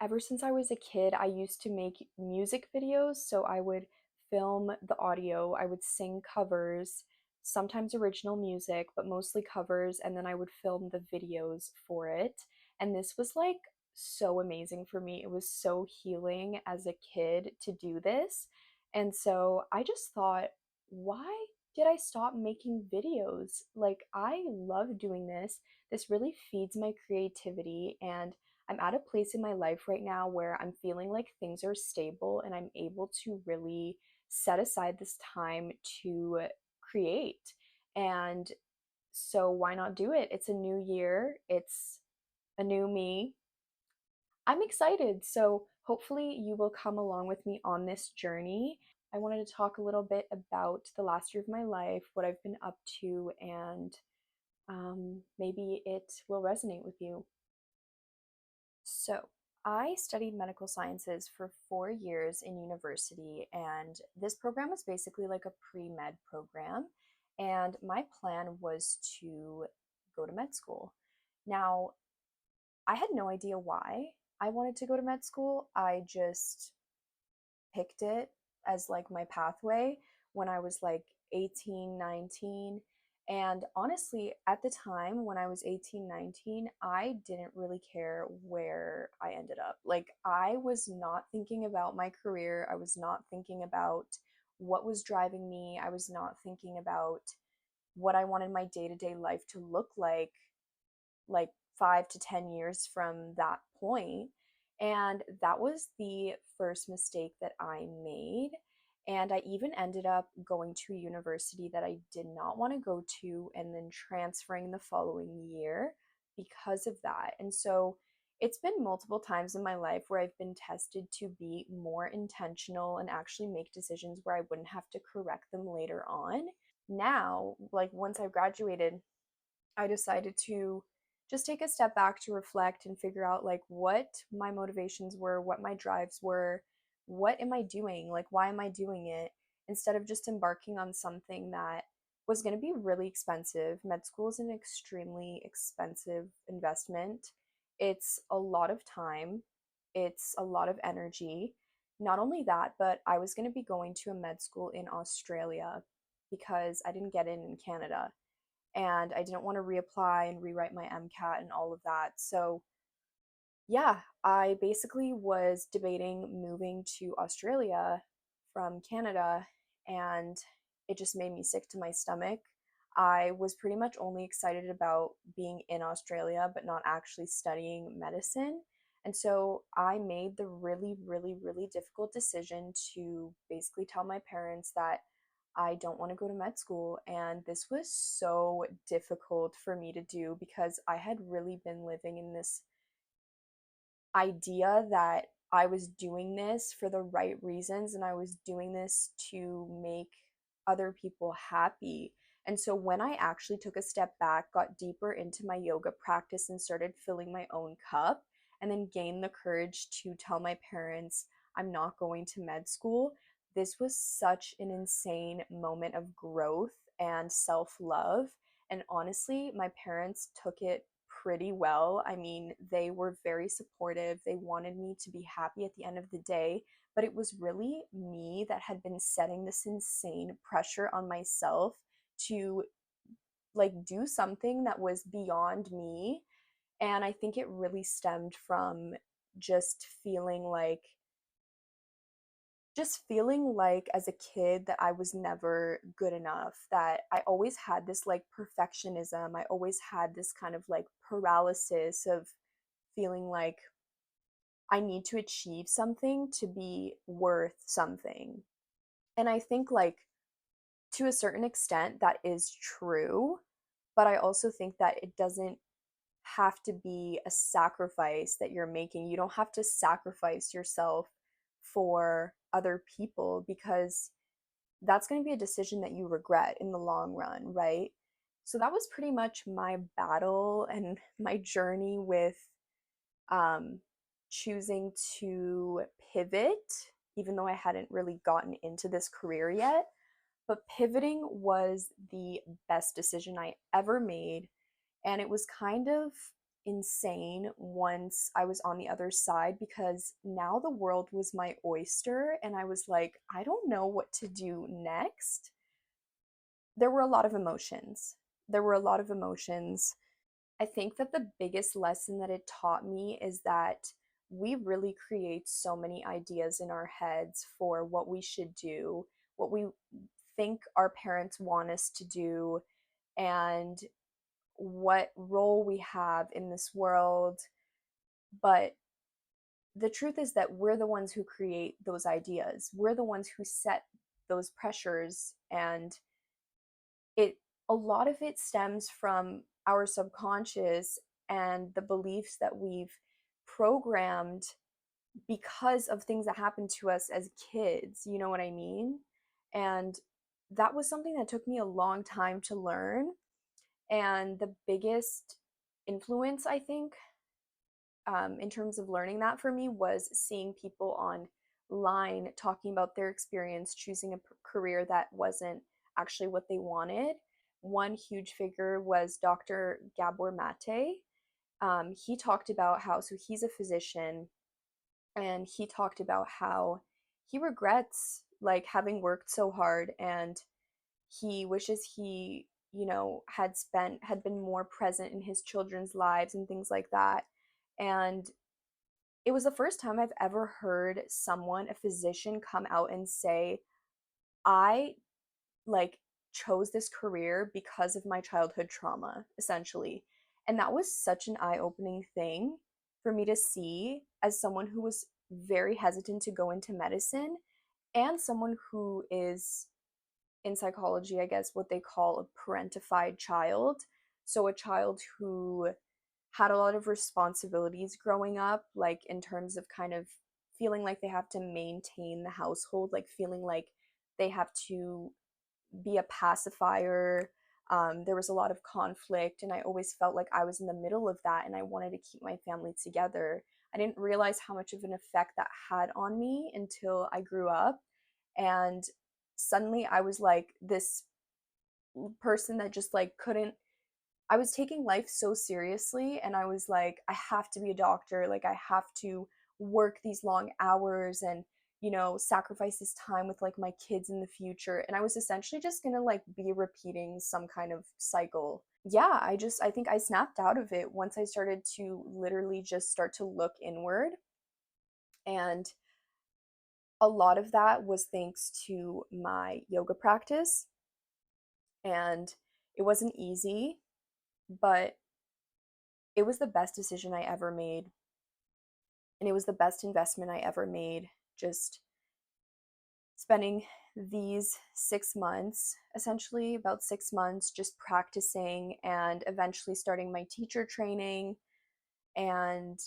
ever since I was a kid, I used to make music videos. So I would film the audio, I would sing covers, sometimes original music, but mostly covers, and then I would film the videos for it. And this was like so amazing for me. It was so healing as a kid to do this. And so I just thought, why did I stop making videos? Like, I love doing this. This really feeds my creativity, and I'm at a place in my life right now where I'm feeling like things are stable and I'm able to really set aside this time to create. And so, why not do it? It's a new year, it's a new me. I'm excited. So, hopefully, you will come along with me on this journey. I wanted to talk a little bit about the last year of my life, what I've been up to, and maybe it will resonate with you. So, I studied medical sciences for 4 years in university, and this program was basically like a pre med program. And my plan was to go to med school. Now, I had no idea why I wanted to go to med school. I just picked it as like my pathway when I was like 18, 19. And honestly, at the time when I was 18, 19, I didn't really care where I ended up. Like, I was not thinking about my career. I was not thinking about what was driving me. I was not thinking about what I wanted my day to day life to look like 5 to 10 years from that point. And that was the first mistake that I made. And I even ended up going to a university that I did not want to go to and then transferring the following year because of that. And so it's been multiple times in my life where I've been tested to be more intentional and actually make decisions where I wouldn't have to correct them later on. Now, like once I graduated, I decided to just take a step back to reflect and figure out like what my motivations were, what my drives were, what am I doing? Like, why am I doing it? Instead of just embarking on something that was going to be really expensive. Med school is an extremely expensive investment. It's a lot of time, it's a lot of energy. Not only that, but I was going to be going to a med school in Australia because I didn't get in Canada, and I didn't want to reapply and rewrite my MCAT and all of that. So, yeah, I basically was debating moving to Australia from Canada, and it just made me sick to my stomach. I was pretty much only excited about being in Australia, but not actually studying medicine. And so I made the really, really, really difficult decision to basically tell my parents that I don't want to go to med school. And this was so difficult for me to do because I had really been living in this idea that I was doing this for the right reasons and I was doing this to make other people happy. And so when I actually took a step back, got deeper into my yoga practice, and started filling my own cup, and then gained the courage to tell my parents I'm not going to med school, this was such an insane moment of growth and self love. And honestly, my parents took it pretty well. I mean, they were very supportive. They wanted me to be happy at the end of the day, but it was really me that had been setting this insane pressure on myself to like do something that was beyond me. And I think it really stemmed from just feeling like as a kid that I was never good enough, that I always had this like perfectionism. I always had this kind of like paralysis of feeling like I need to achieve something to be worth something. And I think, like, to a certain extent, that is true. But I also think that it doesn't have to be a sacrifice that you're making. You don't have to sacrifice yourself for other people, because that's going to be a decision that you regret in the long run, right? So that was pretty much my battle and my journey with um, choosing to pivot, even though I hadn't really gotten into this career yet. But pivoting was the best decision I ever made. And it was kind of insane once I was on the other side because now the world was my oyster and I was like, I don't know what to do next. There were a lot of emotions. There were a lot of emotions. I think that the biggest lesson that it taught me is that we really create so many ideas in our heads for what we should do, what we think our parents want us to do, and what role we have in this world. But the truth is that we're the ones who create those ideas. We're the ones who set those pressures, and it a lot of it stems from our subconscious and the beliefs that we've programmed because of things that happened to us as kids, you know what I mean? And that was something that took me a long time to learn. And the biggest influence, I think, in terms of learning that for me was seeing people online talking about their experience choosing a career that wasn't actually what they wanted. One huge figure was Dr. Gabor Mate. He talked about how, so he's a physician, and he talked about how he regrets like having worked so hard, and he wishes he, had been more present in his children's lives and things like that. And it was the first time I've ever heard someone, a physician, come out and say, I like chose this career because of my childhood trauma, essentially. And that was such an eye-opening thing for me to see as someone who was very hesitant to go into medicine and someone who is in psychology, I guess, what they call a parentified child. So a child who had a lot of responsibilities growing up, like in terms of kind of feeling like they have to maintain the household, like feeling like they have to be a pacifier. There was a lot of conflict, and I always felt like I was in the middle of that, and I wanted to keep my family together. I didn't realize how much of an effect that had on me until I grew up. And suddenly I was like this person that just like couldn't, I was taking life so seriously, and I was like, I have to be a doctor, like I have to work these long hours and sacrifice this time with like my kids in the future. And I was essentially just gonna like be repeating some kind of cycle. Yeah, I think I snapped out of it once I started to literally just start to look inward. And a lot of that was thanks to my yoga practice. And it wasn't easy, but it was the best decision I ever made. And it was the best investment I ever made. Just spending these 6 months, essentially about 6 months, just practicing and eventually starting my teacher training and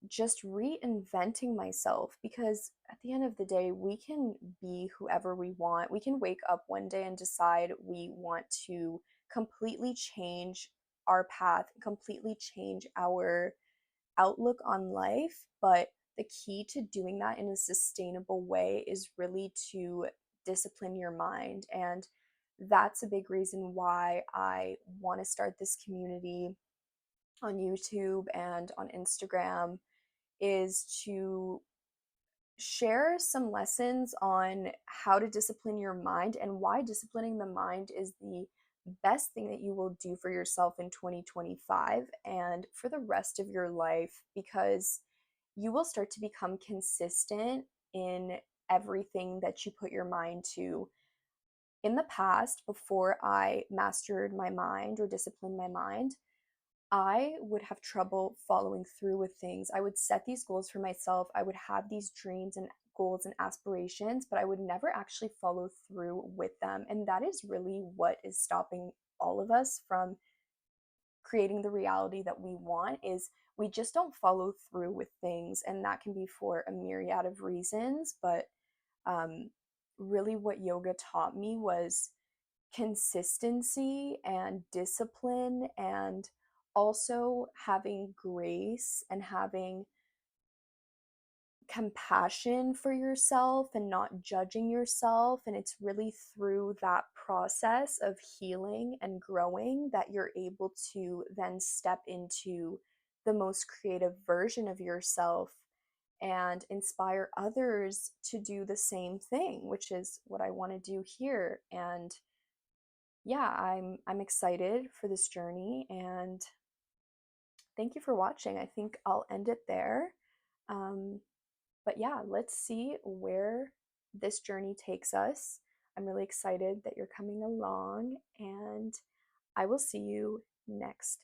just reinventing myself, because at the end of the day, we can be whoever we want. We can wake up one day and decide we want to completely change our path, completely change our outlook on life. But the key to doing that in a sustainable way is really to discipline your mind. And that's a big reason why I want to start this community on YouTube and on Instagram, is to share some lessons on how to discipline your mind and why disciplining the mind is the best thing that you will do for yourself in 2025 and for the rest of your life, because you will start to become consistent in everything that you put your mind to. In the past, before I mastered my mind or disciplined my mind, I would have trouble following through with things. I would set these goals for myself. I would have these dreams and goals and aspirations, but I would never actually follow through with them. And that is really what is stopping all of us from creating the reality that we want, is we just don't follow through with things. And that can be for a myriad of reasons, but um, really what yoga taught me was consistency and discipline, and also having grace and having compassion for yourself and not judging yourself. And it's really through that process of healing and growing that you're able to then step into the most creative version of yourself and inspire others to do the same thing, which is what I want to do here. And yeah, I'm excited for this journey, and thank you for watching. I think I'll end it there. Um, but yeah, let's see where this journey takes us. I'm really excited that you're coming along, and I will see you next